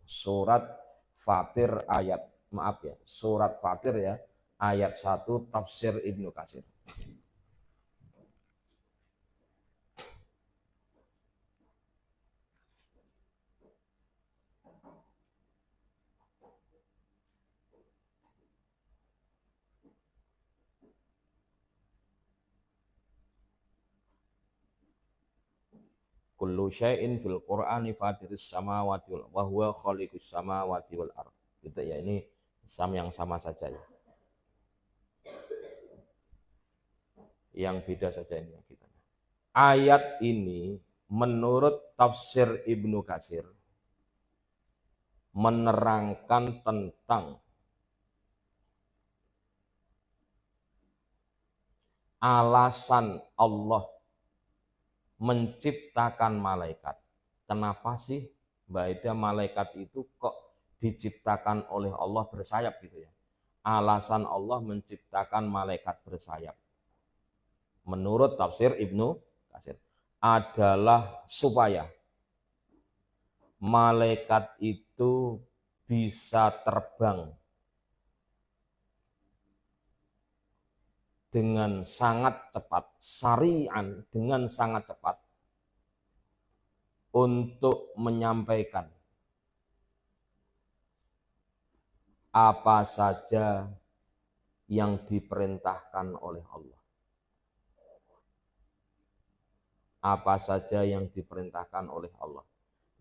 surat Fatir ayat, maaf ya, surat Fatir ya, ayat 1 tafsir Ibnu Katsir. Kullu syai'in fil Qur'ani fatiris samawati wal wa huwa khaliqus samawati wal ard. Gitu ya, ini yang sama saja ya. Yang beda saja ini yang kita. Ayat ini menurut tafsir Ibnu Katsir menerangkan tentang alasan Allah menciptakan malaikat. Kenapa sih Mbak Ida malaikat itu kok diciptakan oleh Allah bersayap gitu ya? Alasan Allah menciptakan malaikat bersayap menurut tafsir Ibnu Katsir adalah supaya malaikat itu bisa terbang dengan sangat cepat, sari'an, dengan sangat cepat untuk menyampaikan apa saja yang diperintahkan oleh Allah. Apa saja yang diperintahkan oleh Allah.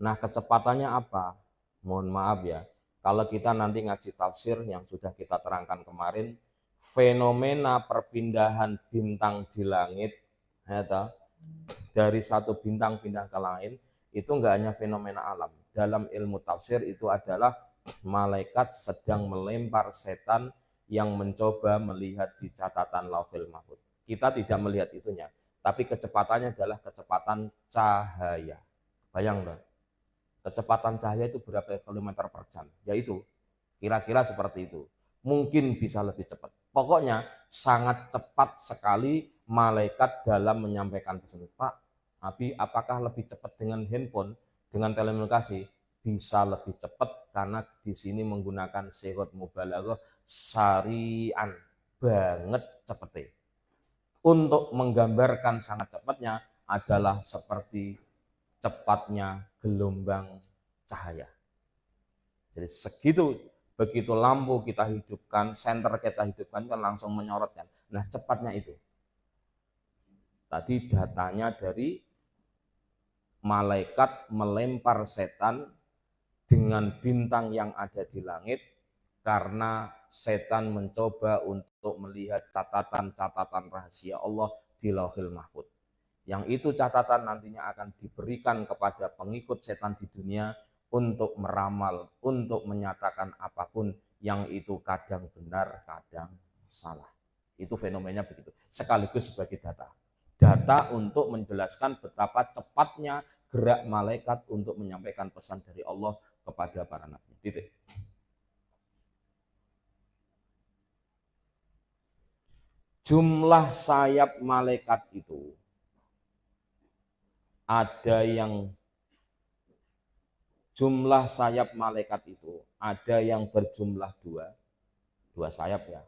Nah, kecepatannya apa? Mohon maaf ya, kalau kita nanti ngaji tafsir yang sudah kita terangkan kemarin, fenomena perpindahan bintang di langit ya, dari satu bintang-bintang ke lain itu enggak hanya fenomena alam. Dalam ilmu tafsir itu adalah malaikat sedang melempar setan yang mencoba melihat di catatan Lauhul Mahfuz. Kita tidak melihat itunya, tapi kecepatannya adalah kecepatan cahaya. Bayang enggak? Kecepatan cahaya itu berapa kilometer per jam? Yaitu kira-kira seperti itu. Mungkin bisa lebih cepat. Pokoknya sangat cepat sekali malaikat dalam menyampaikan pesan. Pak, Abi, apakah lebih cepat dengan handphone, dengan telekomunikasi? Bisa lebih cepat karena di sini menggunakan sighah mubalaghah sarian, banget cepetnya. Untuk menggambarkan sangat cepatnya adalah seperti cepatnya gelombang cahaya. Jadi segitu, begitu lampu kita hidupkan, senter kita hidupkan kan langsung menyorot kan. Nah, cepatnya itu. Tadi datanya dari malaikat melempar setan dengan bintang yang ada di langit karena setan mencoba untuk melihat catatan-catatan rahasia Allah di Lauhul Mahfuz. Yang itu catatan nantinya akan diberikan kepada pengikut setan di dunia untuk meramal, untuk menyatakan apapun yang itu kadang benar, kadang salah. Itu fenomenanya begitu. Sekaligus sebagai data. Data untuk menjelaskan betapa cepatnya gerak malaikat untuk menyampaikan pesan dari Allah kepada para nabi. Titik. Jumlah sayap malaikat itu ada yang jumlah sayap malaikat itu ada yang berjumlah dua sayap ya,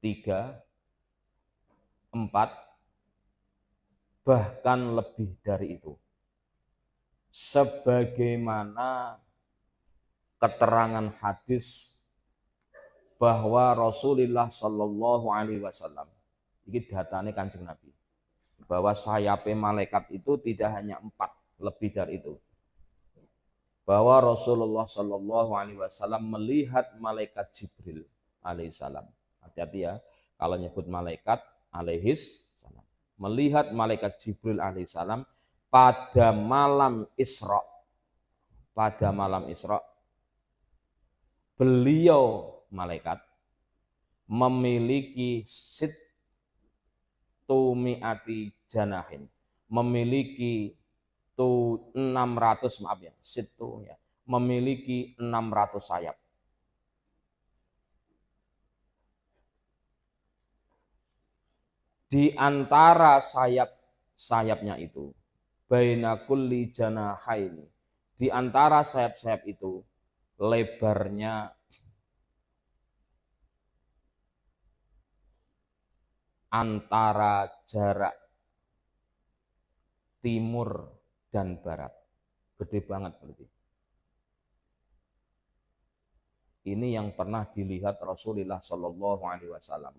3, 4, bahkan lebih dari itu. Sebagaimana keterangan hadis bahwa Rasulullah Shallallahu Alaihi Wasallam, ini datanya Kanjeng Nabi, bahwa sayapnya malaikat itu tidak hanya 4, lebih dari itu. Bahwa Rasulullah Shallallahu Alaihi Wasallam melihat malaikat Jibril alaihissalam. Hati-hati ya, kalau nyebut malaikat alaihissalam. Melihat malaikat Jibril alaihissalam pada malam Isra. Pada malam Isra, beliau malaikat memiliki situmiati janahin, memiliki 600, maaf ya, situ ya, memiliki 600 sayap. Di antara sayap-sayapnya itu, baina kulli janahaini, Di antara sayap-sayap itu lebarnya antara jarak timur dan barat. Gede banget berarti. Ini yang pernah dilihat Rasulullah Shallallahu Alaihi Wasallam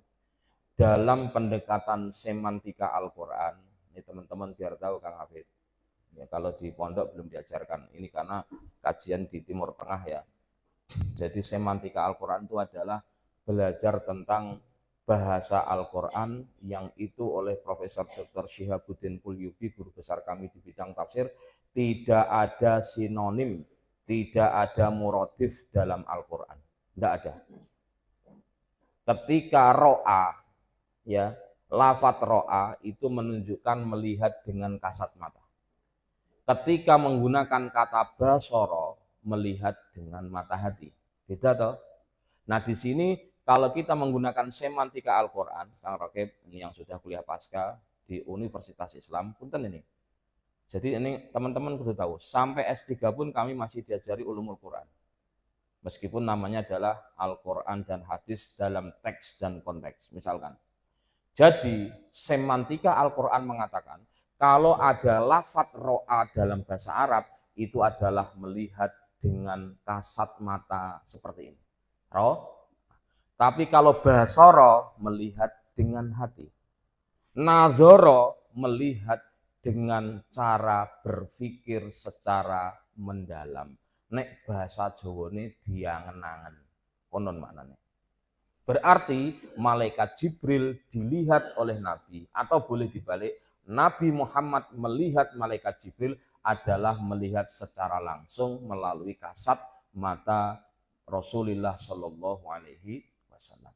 dalam pendekatan semantika Al-Quran. Ini teman-teman biar tahu Kang Hafid. Ya, kalau di pondok belum diajarkan. Ini karena kajian di Timur Tengah ya. Jadi semantika Al-Quran itu adalah belajar tentang bahasa Al-Quran yang itu oleh Profesor Dr. Syihabuddin Qulyubi, guru besar kami di bidang tafsir, tidak ada sinonim, tidak ada muradif dalam Al-Quran. Tidak ada. Ketika ro'a, ya, lafadz ro'a itu menunjukkan melihat dengan kasat mata. Ketika menggunakan kata basoro, melihat dengan mata hati. Beda toh? Nah di sini kalau kita menggunakan semantika Al-Quran, Kang Rakib ini yang sudah kuliah pasca di Universitas Islam, punten ini. Jadi ini teman-teman kudu tahu, sampai S3 pun kami masih diajari ulumul Quran. Meskipun namanya adalah Al-Quran dan hadis dalam teks dan konteks, misalkan. Jadi semantika Al-Quran mengatakan, kalau ada lafadz ro'a dalam bahasa Arab, itu adalah melihat dengan kasat mata seperti ini. Roh. Tapi kalau basoro, melihat dengan hati. Nadhoro, melihat dengan cara berpikir secara mendalam. Nek bahasa Jawa ini diangen-angen. Konon maknanya. Berarti malaikat Jibril dilihat oleh Nabi, atau boleh dibalik, Nabi Muhammad melihat malaikat Jibril adalah melihat secara langsung melalui kasat mata Rasulullah Shallallahu Alaihi Wasallam.